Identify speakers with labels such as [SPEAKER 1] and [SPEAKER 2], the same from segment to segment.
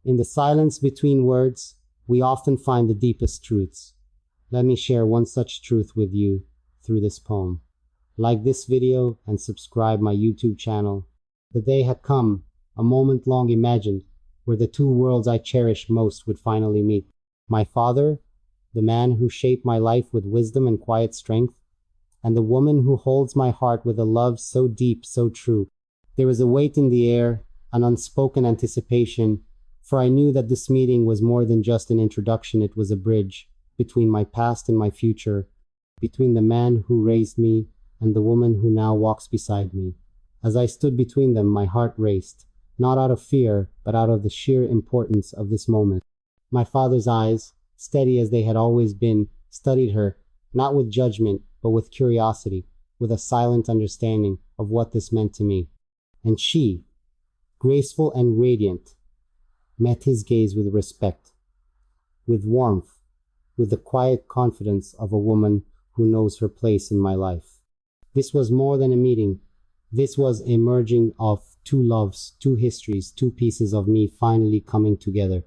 [SPEAKER 1] In the silence between words, we often find the deepest truths. Let me share one such truth with you through this poem. Like this video and subscribe my YouTube channel. The day had come, a moment long imagined, where the two worlds I cherish most would finally meet. My father, the man who shaped my life with wisdom and quiet strength, and the woman who holds my heart with a love so deep, so true. There was a weight in the air, an unspoken anticipation, for I knew that this meeting was more than just an introduction. It was a bridge between my past and my future, between the man who raised me and the woman who now walks beside me. As I stood between them, my heart raced, not out of fear, but out of the sheer importance of this moment. My father's eyes, steady as they had always been, studied her, not with judgment, but with curiosity, with a silent understanding of what this meant to me. And she, graceful and radiant, met his gaze with respect, with warmth, with the quiet confidence of a woman who knows her place in my life. This was more than a meeting. This was a merging of two loves, two histories, two pieces of me finally coming together.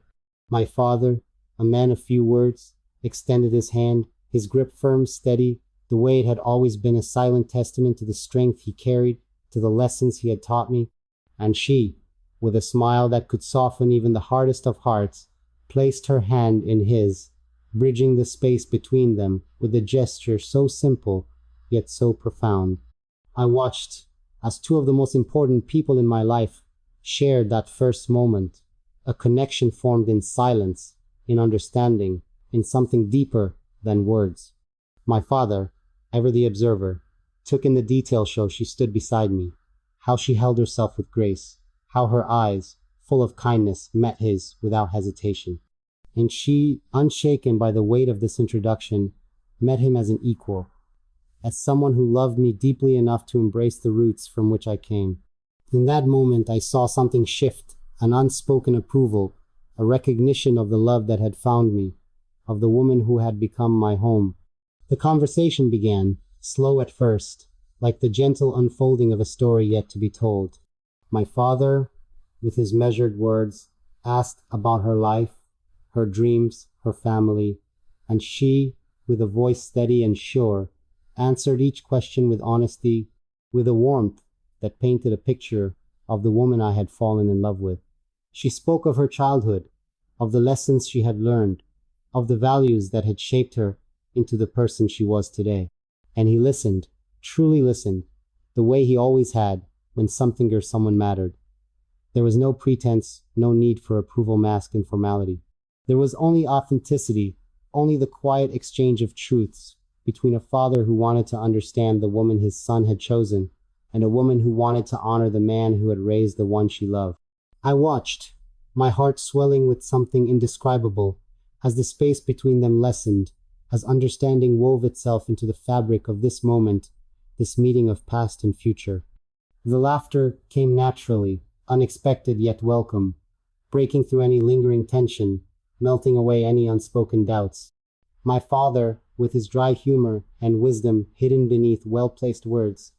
[SPEAKER 1] My father, a man of few words, extended his hand, his grip firm, steady, the way it had always been, a silent testament to the strength he carried, to the lessons he had taught me. And she, with a smile that could soften even the hardest of hearts, placed her hand in his, bridging the space between them with a gesture so simple, yet so profound. I watched as two of the most important people in my life shared that first moment, a connection formed in silence, in understanding, in something deeper than words. My father, ever the observer, took in the details. So she stood beside me, how she held herself with grace, how her eyes, full of kindness, met his without hesitation. And she, unshaken by the weight of this introduction, met him as an equal, as someone who loved me deeply enough to embrace the roots from which I came. In that moment, I saw something shift, an unspoken approval, a recognition of the love that had found me, of the woman who had become my home. The conversation began, slow at first, like the gentle unfolding of a story yet to be told. My father, with his measured words, asked about her life, her dreams, her family, and she, with a voice steady and sure, answered each question with honesty, with a warmth that painted a picture of the woman I had fallen in love with. She spoke of her childhood, of the lessons she had learned, of the values that had shaped her into the person she was today. And he listened, truly listened, the way he always had when something or someone mattered. There was no pretense, no need for approval masked in formality. There was only authenticity, only the quiet exchange of truths between a father who wanted to understand the woman his son had chosen and a woman who wanted to honor the man who had raised the one she loved. I watched, my heart swelling with something indescribable, as the space between them lessened, as understanding wove itself into the fabric of this moment, this meeting of past and future. The laughter came naturally, unexpected yet welcome, breaking through any lingering tension, melting away any unspoken doubts. My father, with his dry humor and wisdom hidden beneath well-placed words,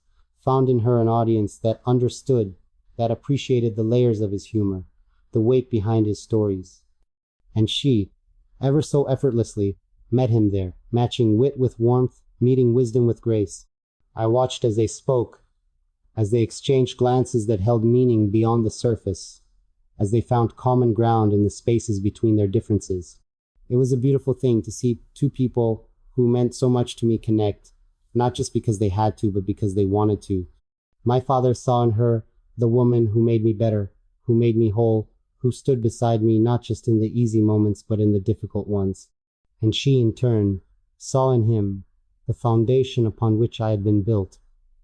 [SPEAKER 1] found in her an audience that understood, that appreciated the layers of his humor, the weight behind his stories. And she, ever so effortlessly, met him there, matching wit with warmth, meeting wisdom with grace. I watched as they spoke, as they exchanged glances that held meaning beyond the surface, as they found common ground in the spaces between their differences. It was a beautiful thing to see two people who meant so much to me connect, not just because they had to, but because they wanted to. My father saw in her the woman who made me better, who made me whole, who stood beside me not just in the easy moments, but in the difficult ones. And she, in turn, saw in him the foundation upon which I had been built,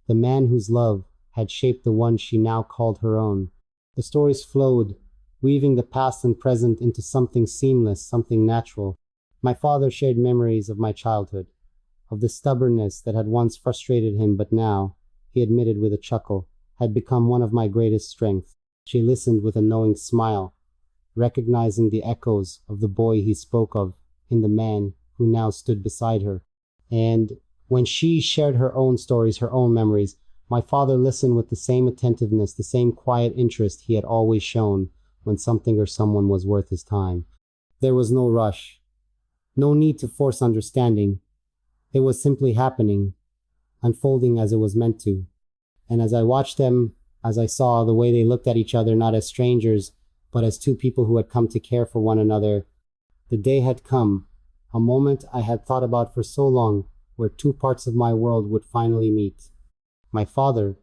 [SPEAKER 1] the man whose love had shaped the one she now called her own. The stories flowed, weaving the past and present into something seamless, something natural. My father shared memories of my childhood, of the stubbornness that had once frustrated him, but now, he admitted with a chuckle, had become one of my greatest strengths. She listened with a knowing smile, recognizing the echoes of the boy he spoke of in the man who now stood beside her. And when she shared her own stories, her own memories, my father listened with the same attentiveness, the same quiet interest he had always shown, when something or someone was worth his time. There was no rush, no need to force understanding. It was simply happening, unfolding as it was meant to. And as I watched them, as I saw the way they looked at each other, not as strangers, but as two people who had come to care for one another, the day had come, a moment I had thought about for so long, where two parts of my world would finally meet. My father,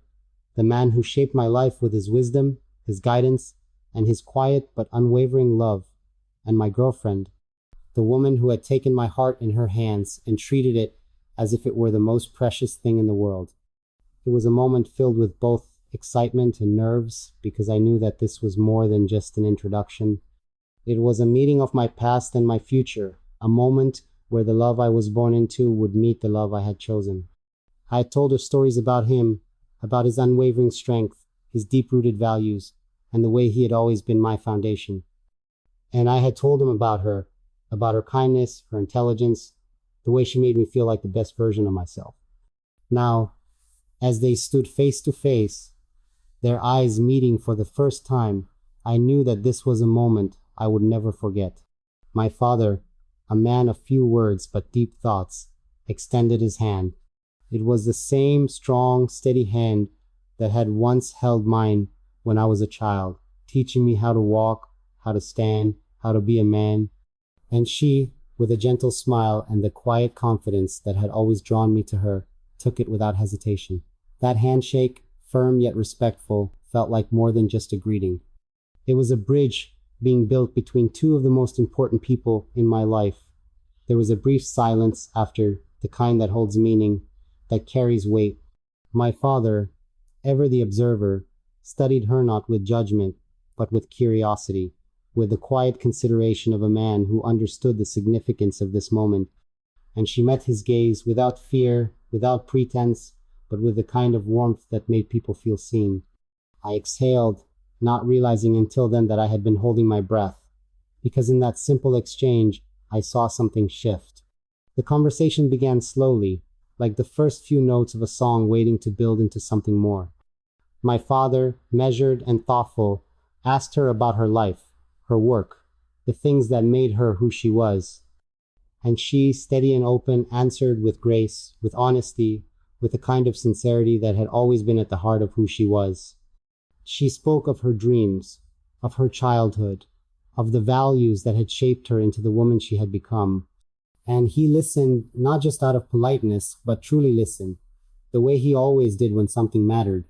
[SPEAKER 1] the man who shaped my life with his wisdom, his guidance, and his quiet but unwavering love, and my girlfriend, the woman who had taken my heart in her hands and treated it as if it were the most precious thing in the world. It was a moment filled with both excitement and nerves, because I knew that this was more than just an introduction. It was a meeting of my past and my future, a moment where the love I was born into would meet the love I had chosen. I had told her stories about him, about his unwavering strength, his deep-rooted values, and the way he had always been my foundation. And I had told him about her kindness, her intelligence, the way she made me feel like the best version of myself. Now, as they stood face to face, their eyes meeting for the first time, I knew that this was a moment I would never forget. My father, a man of few words but deep thoughts, extended his hand. It was the same strong, steady hand that had once held mine when I was a child, teaching me how to walk, how to stand, how to be a man. And she, with a gentle smile and the quiet confidence that had always drawn me to her, took it without hesitation. That handshake, firm yet respectful, felt like more than just a greeting. It was a bridge being built between two of the most important people in my life. There was a brief silence after, the kind that holds meaning, that carries weight. My father, ever the observer, studied her not with judgment, but with curiosity, with the quiet consideration of a man who understood the significance of this moment. And she met his gaze without fear, without pretense, but with the kind of warmth that made people feel seen. I exhaled, not realizing until then that I had been holding my breath, because in that simple exchange, I saw something shift. The conversation began slowly, like the first few notes of a song waiting to build into something more. My father, measured and thoughtful, asked her about her life, her work, the things that made her who she was. And she, steady and open, answered with grace, with honesty, with a kind of sincerity that had always been at the heart of who she was. She spoke of her dreams, of her childhood, of the values that had shaped her into the woman she had become. And he listened, not just out of politeness, but truly listened, the way he always did when something mattered.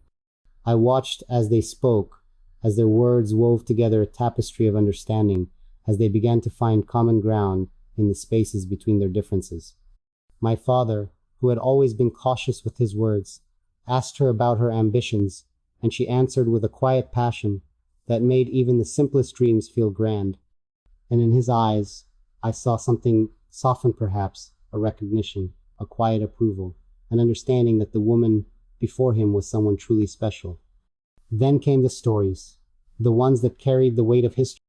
[SPEAKER 1] I watched as they spoke, as their words wove together a tapestry of understanding, as they began to find common ground in the spaces between their differences. My father, who had always been cautious with his words, asked her about her ambitions, and she answered with a quiet passion that made even the simplest dreams feel grand. And in his eyes, I saw something softened, perhaps, a recognition, a quiet approval, an understanding that the woman before him was someone truly special. Then came the stories, the ones that carried the weight of history.